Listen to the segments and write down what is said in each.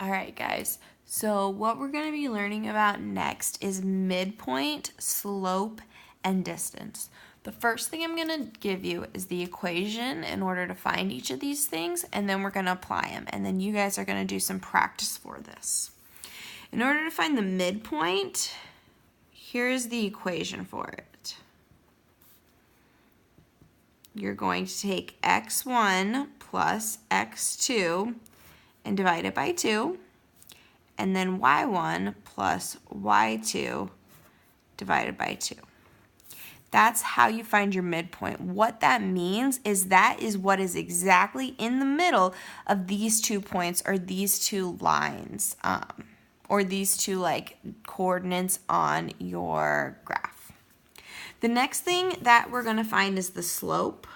All right, guys. So what we're going to be learning about next is midpoint, slope, and distance. The first thing I'm going to give you is the equation in order to find each of these things, and then we're going to apply them. And then you guys are going to do some practice for this. In order to find the midpoint, here's the equation for it. You're going to take x1 plus x2 and divide it by 2, and then y1 plus y2 divided by 2. That's how you find your midpoint. What that means is that is what is exactly in the middle of these 2 points or these 2 lines or these 2 coordinates on your graph. The next thing that we're going to find is the slope.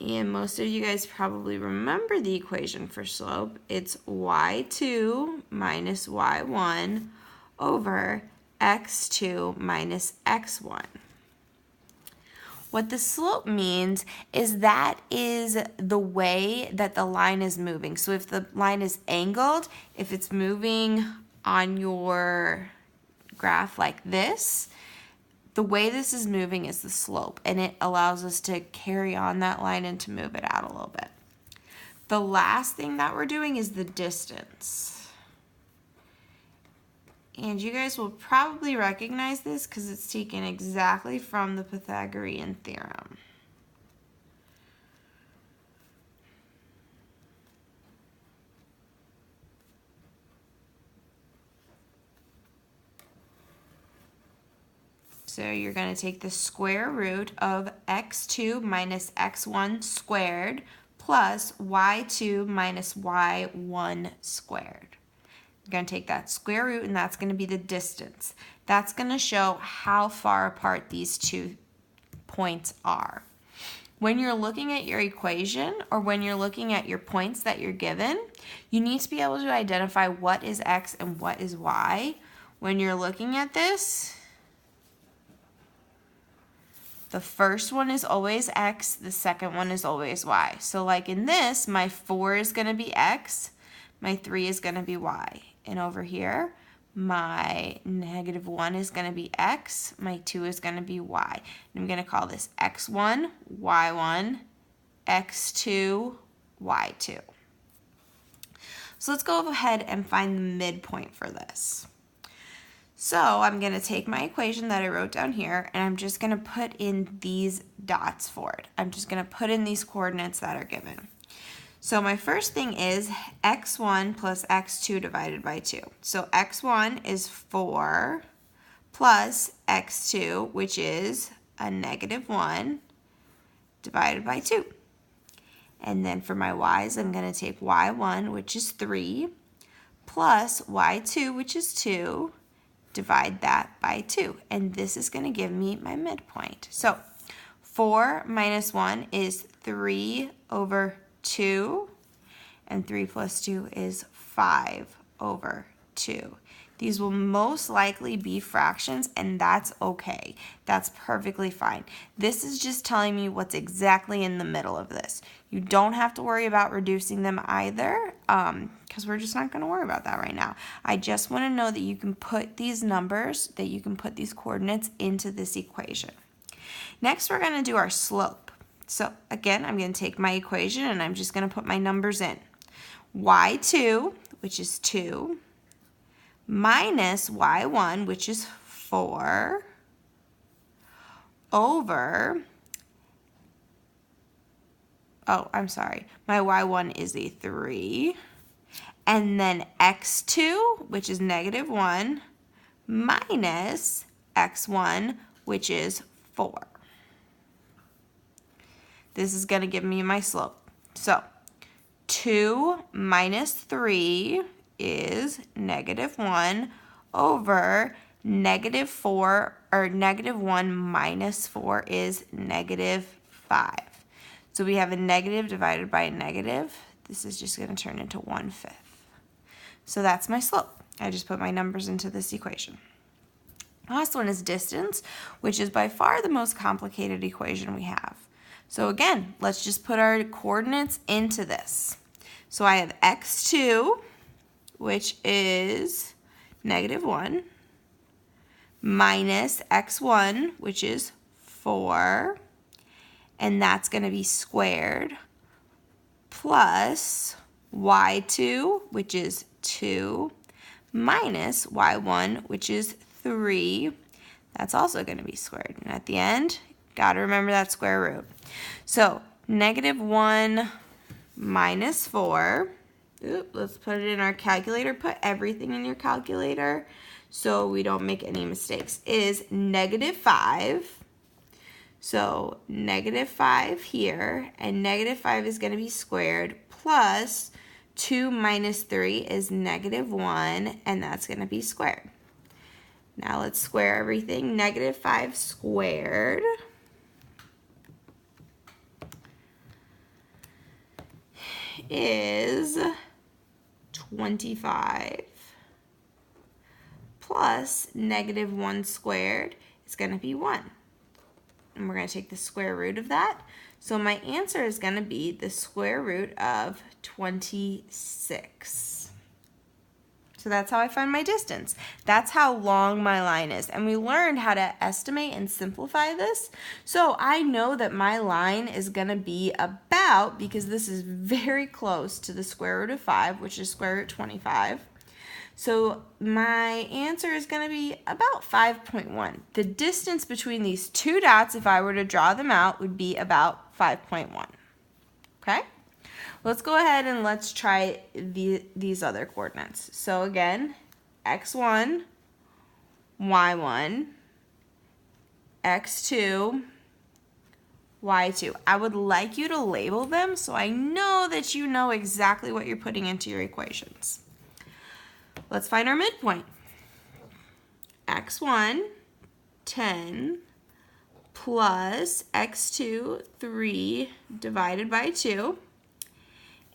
And most of you guys probably remember the equation for slope. It's y2 minus y1 over x2 minus x1. What the slope means is that is the way that the line is moving. So if the line is angled, if it's moving on your graph like this, the way this is moving is the slope, and it allows us to carry on that line and to move it out a little bit. The last thing that we're doing is the distance. And you guys will probably recognize this because it's taken exactly from the Pythagorean theorem. So you're going to take the square root of x2 minus x1 squared plus y2 minus y1 squared. You're going to take that square root, and that's going to be the distance. That's going to show how far apart these 2 points are. When you're looking at your equation or when you're looking at your points that you're given, you need to be able to identify what is x and what is y. When you're looking at this, the first one is always x, the second one is always y. So like in this, my 4 is going to be x, my 3 is going to be y. And over here, my -1 is going to be x, my 2 is going to be y. And I'm going to call this x1, y1, x2, y2. So let's go ahead and find the midpoint for this. So I'm going to take my equation that I wrote down here, and I'm just going to put in these dots for it. I'm just going to put in these coordinates that are given. So my first thing is x1 plus x2 divided by 2. So x1 is 4 plus x2, which is a -1, divided by 2. And then for my y's, I'm going to take y1, which is 3, plus y2, which is 2, divide that by 2. And this is going to give me my midpoint. So 4 minus 1 is 3 over 2, and 3 plus 2 is 5 over 2. These will most likely be fractions, and that's okay. That's perfectly fine. This is just telling me what's exactly in the middle of this. You don't have to worry about reducing them either, because we're just not going to worry about that right now. I just want to know that you can put these numbers, that you can put these coordinates into this equation. Next, we're going to do our slope. So again, I'm going to take my equation, and I'm just going to put my numbers in. y2, which is 2, minus y1, which is 4, over, my y1 is a 3, and then x2, which is -1, minus x1, which is 4. This is going to give me my slope. So 2 minus 3 is -1 over -4, or -1 minus 4 is -5. So we have a negative divided by a negative. This is just going to turn into 1/5. So that's my slope. I just put my numbers into this equation. The last one is distance, which is by far the most complicated equation we have. So again, let's just put our coordinates into this. So I have x2, which is -1, minus x1, which is 4, and that's going to be squared, plus y2, which is 2, minus y1, which is 3. That's also going to be squared. And at the end, got to remember that square root. So -1 minus 4. Let's put it in our calculator. Put everything in your calculator so we don't make any mistakes. Is -5. So -5 here, and -5 is going to be squared, plus 2 minus 3 is -1, and that's going to be squared. Now let's square everything. -5 squared is 25, plus -1 squared is going to be 1. And we're going to take the square root of that. So my answer is going to be the square root of 26. So that's how I find my distance. That's how long my line is. And we learned how to estimate and simplify this. So I know that my line is going to be about, because this is very close to the square root of 5, which is square root 25. So my answer is going to be about 5.1. The distance between these two dots, if I were to draw them out, would be about 5.1. Okay? Let's go ahead and let's try these other coordinates. So again, x1, y1, x2, y2. I would like you to label them so I know that you know exactly what you're putting into your equations. Let's find our midpoint. x1, 10, plus x2, 3 divided by 2,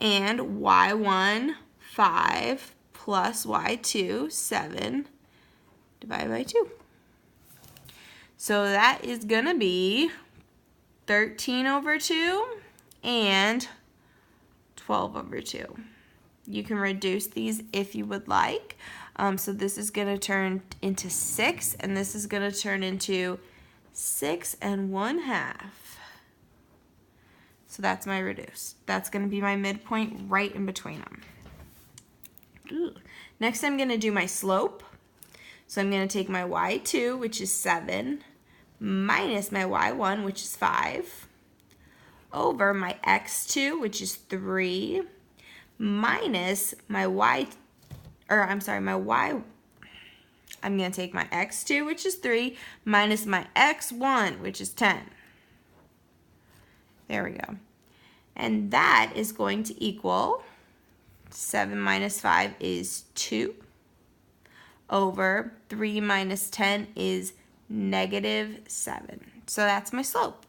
and y1, 5, plus y2, 7 divided by 2. So that is going to be 13 over 2 and 12 over 2. You can reduce these if you would like. So this is going to turn into 6, and this is going to turn into 6 1/2. So that's my reduce. That's going to be my midpoint right in between them. Next, I'm going to do my slope. So I'm going to take my y2, which is 7, minus my y1, which is 5, over my x2, which is 3, minus my I'm going to take my x2, which is 3, minus my x1, which is 10. There we go. And that is going to equal 7 minus 5 is 2, over 3 minus 10 is -7. So that's my slope,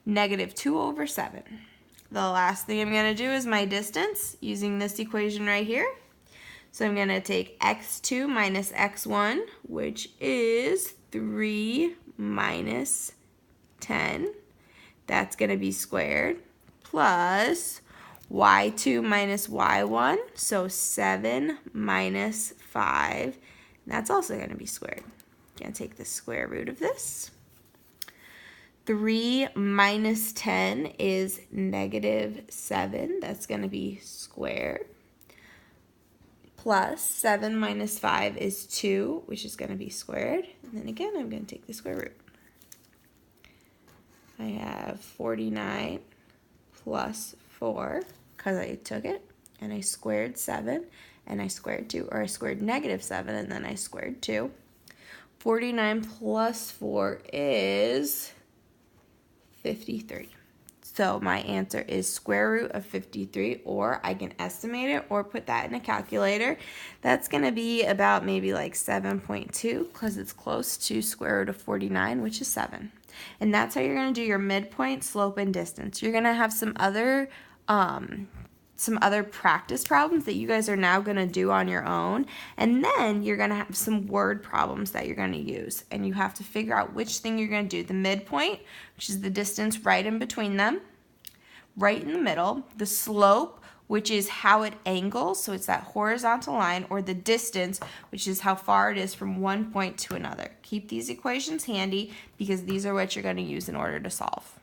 -2 over 7. The last thing I'm going to do is my distance using this equation right here. So I'm going to take x2 minus x1, which is 3 minus 10. That's going to be squared, plus y2 minus y1, so 7 minus 5. And that's also going to be squared. I'm going to take the square root of this. 3 minus 10 is -7. That's going to be squared. Plus 7 minus 5 is 2, which is going to be squared. And then again, I'm going to take the square root. I have 49 plus 4, because I took it, and I squared 7, and I squared 2, or I squared -7, and then I squared 2. 49 plus 4 is 53. So my answer is square root of 53, or I can estimate it or put that in a calculator. That's going to be about maybe like 7.2, because it's close to square root of 49, which is 7. And that's how you're going to do your midpoint, slope, and distance. You're going to have some other practice problems that you guys are now going to do on your own. And then you're going to have some word problems that you're going to use. And you have to figure out which thing you're going to do. The midpoint, which is the distance right in between them, right in the middle. The slope, which is how it angles, so it's that horizontal line, or the distance, which is how far it is from one point to another. Keep these equations handy because these are what you're going to use in order to solve.